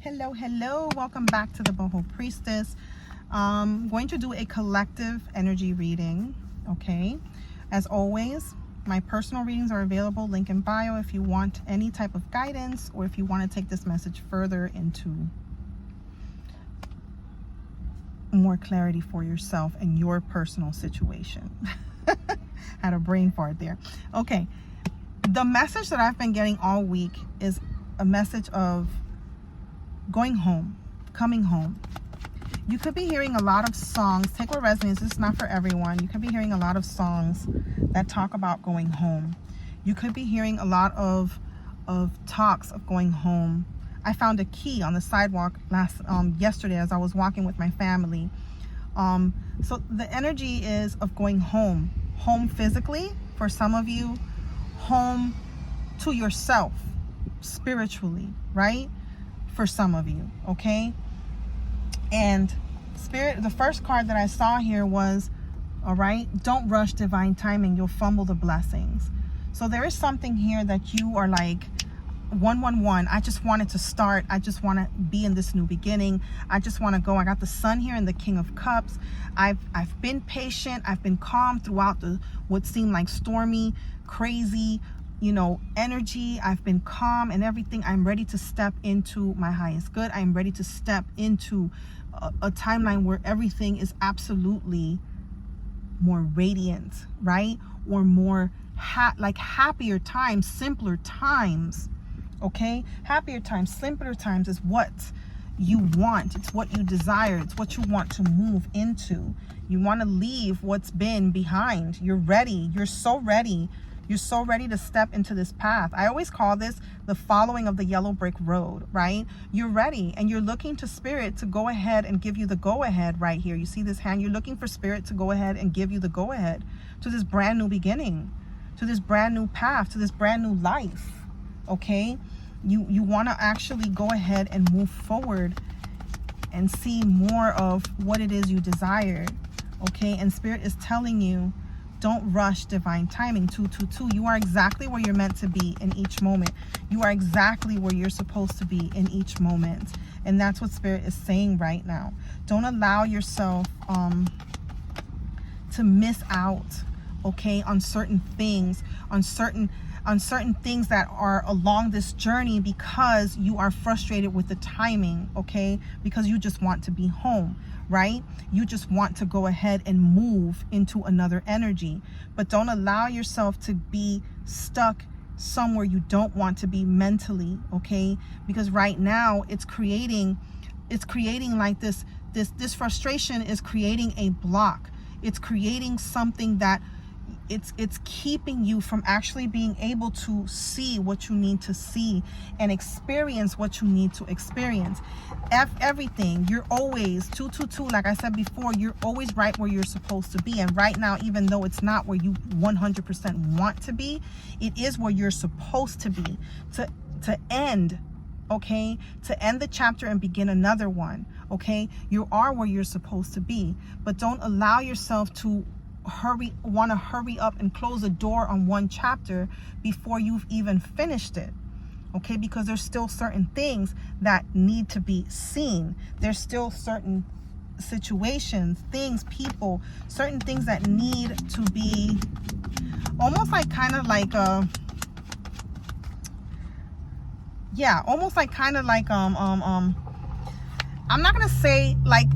Hello, welcome back to the Boho Priestess. Going to do a collective energy reading. Okay, as always, my personal readings are available, link in bio, if you want any type of guidance or if you want to take this message further into more clarity for yourself and your personal situation. Had a brain fart there. Okay, the message that I've been getting all week is a message of going home, coming home. You could be hearing a lot of songs. Take what resonates. This is not for everyone. You could be hearing a lot of songs that talk about going home. You could be hearing a lot of talks of going home. I found a key on the sidewalk yesterday as I was walking with my family. So the energy is of going home. Home physically for some of you, home to yourself spiritually, right? For some of you, okay? And Spirit, the first card that I saw here was, all right, don't rush divine timing, you'll fumble the blessings. So there is something here that you are like, 111, I just wanted to start. I just want to be in this new beginning. I just want to go. I got the Sun here and the King of Cups. I've been patient. I've been calm throughout what seemed like stormy, crazy, energy. I've been calm and everything. I'm ready to step into my highest good. I'm ready to step into a timeline where everything is absolutely more radiant, right? Or more like happier times, simpler times. Okay, happier times, simpler times is what you want. It's what you desire. It's what you want to move into. You want to leave what's been behind. You're ready. You're so ready. You're so ready to step into this path. I always call this the following of the yellow brick road, right? You're ready and you're looking to Spirit to go ahead and give you the go ahead right here. You see this hand? You're looking for Spirit to go ahead and give you the go ahead to this brand new beginning, to this brand new path, to this brand new life. Okay, you want to actually go ahead and move forward and see more of what it is you desire. Okay, and Spirit is telling you, don't rush divine timing. 222, you are exactly where you're meant to be in each moment. You are exactly where you're supposed to be in each moment, and that's what Spirit is saying right now. Don't allow yourself to miss out, okay, on certain things, on certain things that are along this journey, because you are frustrated with the timing, okay? Because you just want to be home, right? You just want to go ahead and move into another energy. But don't allow yourself to be stuck somewhere you don't want to be mentally, okay? Because right now it's creating like this frustration is creating a block. It's creating something that it's keeping you from actually being able to see what you need to see and experience what you need to experience. Everything, you're always 222, like I said before, you're always right where you're supposed to be. And right now, even though it's not where you 100% want to be, it is where you're supposed to be to end, okay, to end the chapter and begin another one. Okay, you are where you're supposed to be, but don't allow yourself to want to hurry up and close the door on one chapter before you've even finished it. Okay, because there's still certain things that need to be seen. There's still certain situations, things, people, certain things that need to be almost like kind of like I'm not gonna say like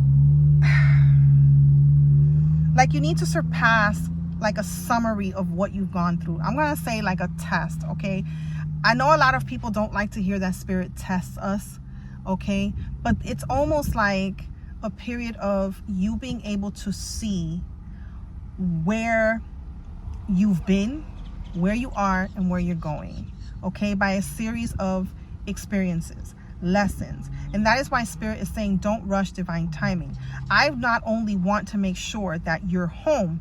you need to surpass like a summary of what you've gone through. I'm gonna say like a test, okay? I know a lot of people don't like to hear that Spirit tests us, okay? But it's almost like a period of you being able to see where you've been, where you are, and where you're going, okay? By a series of experiences, lessons. And that is why Spirit is saying don't rush divine timing. I not only want to make sure that you're home,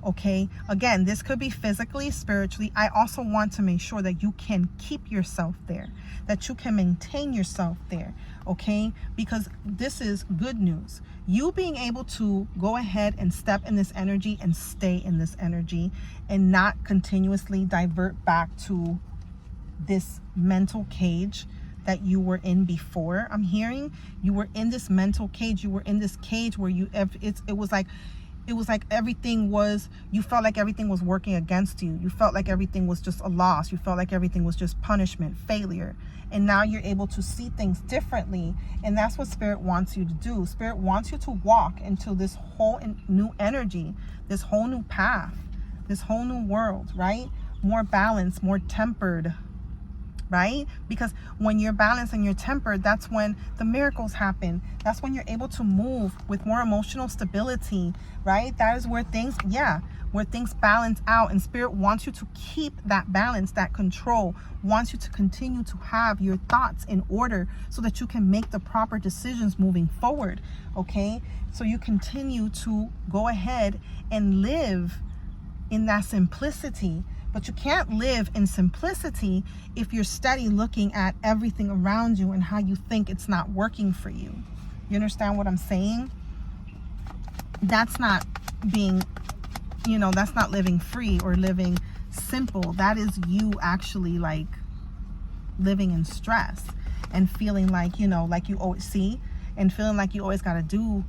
okay, again, this could be physically, spiritually. I also want to make sure that you can keep yourself there, that you can maintain yourself there, okay? Because this is good news. You being able to go ahead and step in this energy and stay in this energy and not continuously divert back to this mental cage that you were in before. I'm hearing you were in this mental cage. You were in this cage where it was like everything was, you felt like everything was working against you. You felt like everything was just a loss. You felt like everything was just punishment, failure. And now you're able to see things differently. And that's what Spirit wants you to do. Spirit wants you to walk into this whole new energy, this whole new path, this whole new world, right? More balanced, more tempered, right? Because when you're balanced and you're tempered, that's when the miracles happen. That's when you're able to move with more emotional stability, right? That is where things balance out. And Spirit wants you to keep that balance, that control, wants you to continue to have your thoughts in order so that you can make the proper decisions moving forward, okay? So you continue to go ahead and live in that simplicity. But you can't live in simplicity if you're steady looking at everything around you and how you think it's not working for you. You understand what I'm saying? That's not being, that's not living free or living simple. That is you actually like living in stress and feeling like, like you always see, and feeling like you always got to do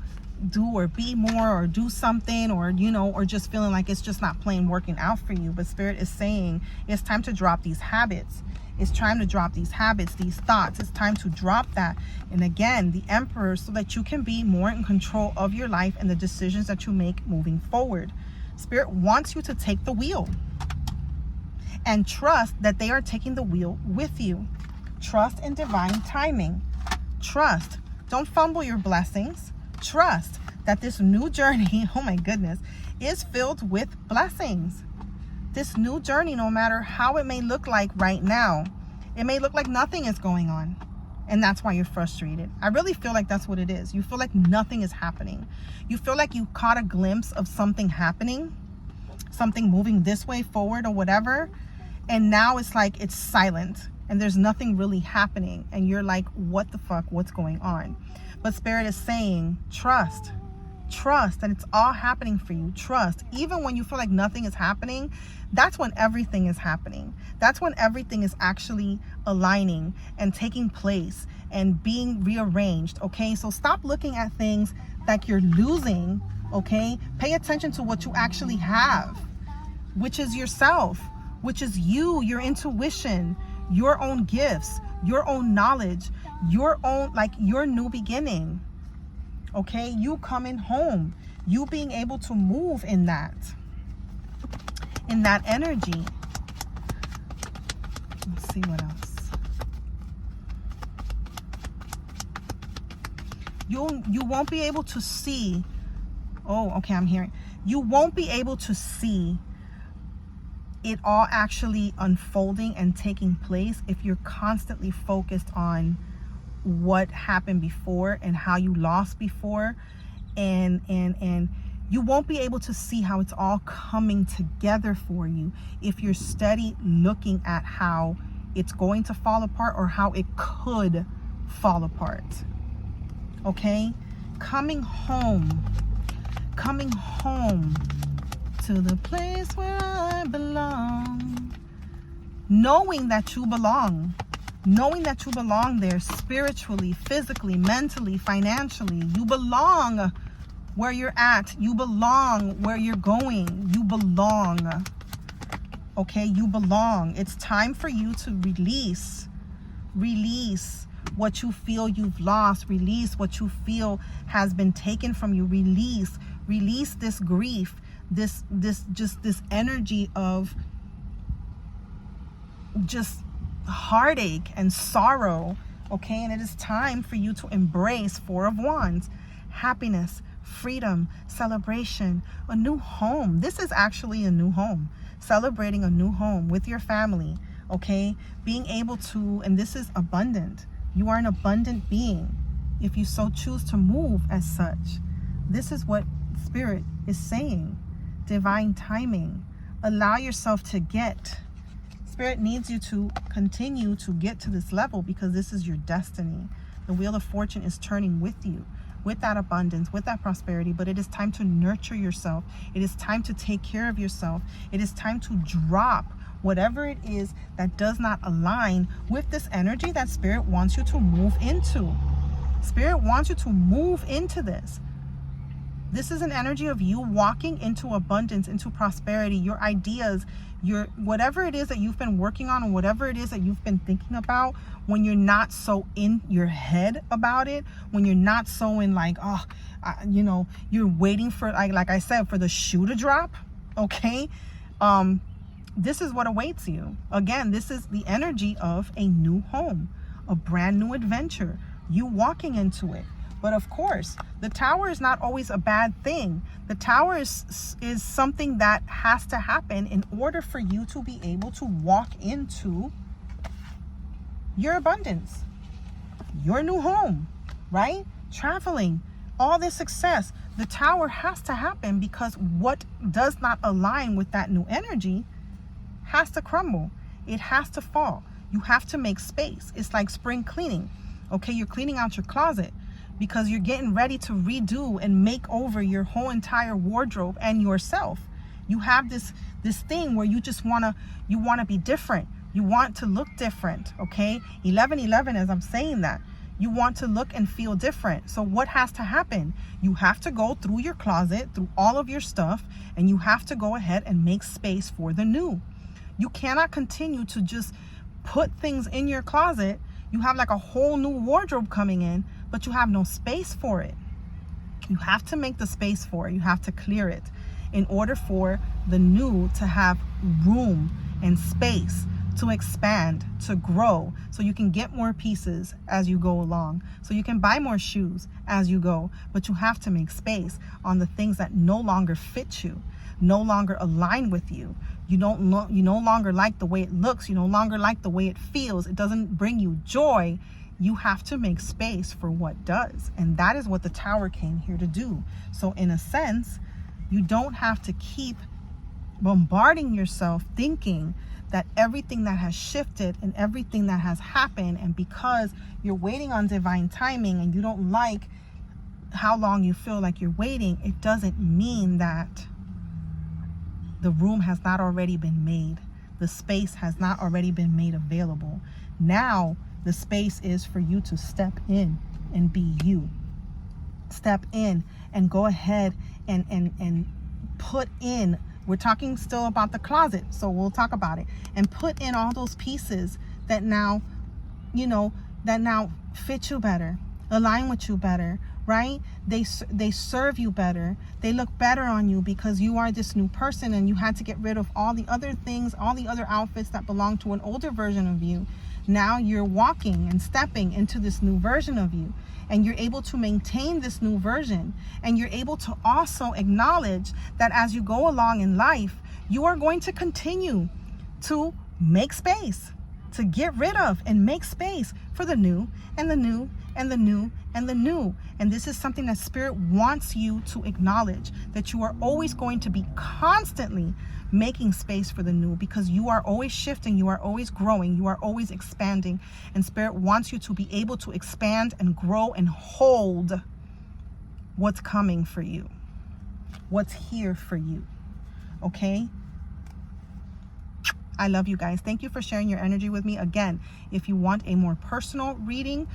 or be more or do something, or or just feeling like it's just not plain working out for you. But Spirit is saying it's time to drop these habits. It's time to drop these habits, these thoughts. It's time to drop that. And again, the Emperor, so that you can be more in control of your life and the decisions that you make moving forward. Spirit wants you to take the wheel and trust that they are taking the wheel with you. Trust in divine timing. Trust. Don't fumble your blessings. Trust that this new journey, oh my goodness, is filled with blessings. This new journey, no matter how it may look like right now, it may look like nothing is going on. And that's why you're frustrated. I really feel like that's what it is. You feel like nothing is happening. You feel like you caught a glimpse of something happening, something moving this way forward or whatever. And now it's like it's silent and there's nothing really happening. And you're like, what the fuck? What's going on? But Spirit is saying, trust that it's all happening for you. Trust. Even when you feel like nothing is happening, that's when everything is happening. That's when everything is actually aligning and taking place and being rearranged. Okay, so stop looking at things like you're losing. Okay, pay attention to what you actually have, which is yourself, which is you, your intuition, your own gifts, your own knowledge, your own, like your new beginning. Okay, you coming home, you being able to move in that energy. Let's see what else. You won't be able to see. Oh, okay, I'm hearing. You won't be able to see it all actually unfolding and taking place if you're constantly focused on what happened before and how you lost before, and you won't be able to see how it's all coming together for you if you're steady looking at how it's going to fall apart or how it could fall apart. Okay, coming home to the place where I belong, knowing that you belong there spiritually, physically, mentally, financially. You belong where you're at. You belong where you're going. You belong. Okay, you belong. It's time for you to release what you feel you've lost. Release what you feel has been taken from you. Release this grief, this energy of just heartache and sorrow. Okay, and it is time for you to embrace Four of Wands, happiness, freedom, celebration, a new home. This is actually a new home, celebrating a new home with your family. Okay, being able to, and this is abundant. You are an abundant being if you so choose to move as such. This is what Spirit is saying. Divine timing. Allow yourself to get. Spirit needs you to continue to get to this level because this is your destiny. The Wheel of Fortune is turning with you, with that abundance, with that prosperity. But it is time to nurture yourself. It is time to take care of yourself. It is time to drop whatever it is that does not align with this energy that Spirit wants you to move into. Spirit wants you to move into this. This is an energy of you walking into abundance, into prosperity, your ideas, your whatever it is that you've been working on, or whatever it is that you've been thinking about, when you're not so in your head about it, when you're not so in like, you're waiting for, like I said, for the shoe to drop, okay? This is what awaits you. Again, this is the energy of a new home, a brand new adventure, you walking into it. But of course, the tower is not always a bad thing. The tower is something that has to happen in order for you to be able to walk into your abundance, your new home, right? Traveling, all this success. The tower has to happen because what does not align with that new energy has to crumble. It has to fall. You have to make space. It's like spring cleaning. Okay, you're cleaning out your closet because you're getting ready to redo and make over your whole entire wardrobe and yourself. You have this thing where you just want to be different. You want to look different, okay? 11:11, as I'm saying that, you want to look and feel different. So what has to happen? You have to go through your closet, through all of your stuff, and you have to go ahead and make space for the new. You cannot continue to just put things in your closet. You have like a whole new wardrobe coming in, but you have no space for it. You have to make the space for it. You have to clear it in order for the new to have room and space to expand, to grow, so you can get more pieces as you go along, so you can buy more shoes as you go. But you have to make space on the things that no longer fit you, no longer align with you. You no longer like the way it looks. You no longer like the way it feels. It doesn't bring you joy. You have to make space for what does. And that is what the tower came here to do. So in a sense, you don't have to keep bombarding yourself thinking that everything that has shifted and everything that has happened, and because you're waiting on divine timing and you don't like how long you feel like you're waiting, it doesn't mean that the room has not already been made. The space has not already been made available. Now the space is for you to step in and be you. Step in and go ahead and put in. We're talking still about the closet, so we'll talk about it. And put in all those pieces that now, that now fit you better, align with you better, right? They serve you better. They look better on you because you are this new person, and you had to get rid of all the other things, all the other outfits that belong to an older version of you. Now you're walking and stepping into this new version of you, and you're able to maintain this new version. And you're able to also acknowledge that as you go along in life, you are going to continue to make space, to get rid of and make space for the new and the new and the new and the new. And this is something that Spirit wants you to acknowledge, that you are always going to be constantly making space for the new, because you are always shifting, you are always growing, you are always expanding. And Spirit wants you to be able to expand and grow and hold what's coming for you, what's here for you. Okay? I love you guys. Thank you for sharing your energy with me. Again, if you want a more personal reading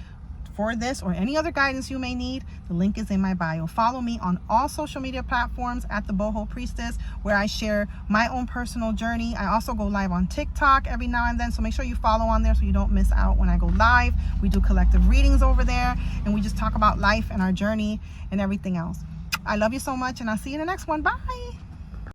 for this or any other guidance you may need, the link is in my bio. Follow me on all social media platforms at the Boho Priestess, where I share my own personal journey. I also go live on TikTok every now and then, so make sure you follow on there so you don't miss out when I go live. We do collective readings over there, and we just talk about life and our journey and everything else. I love you so much, and I'll see you in the next one. Bye.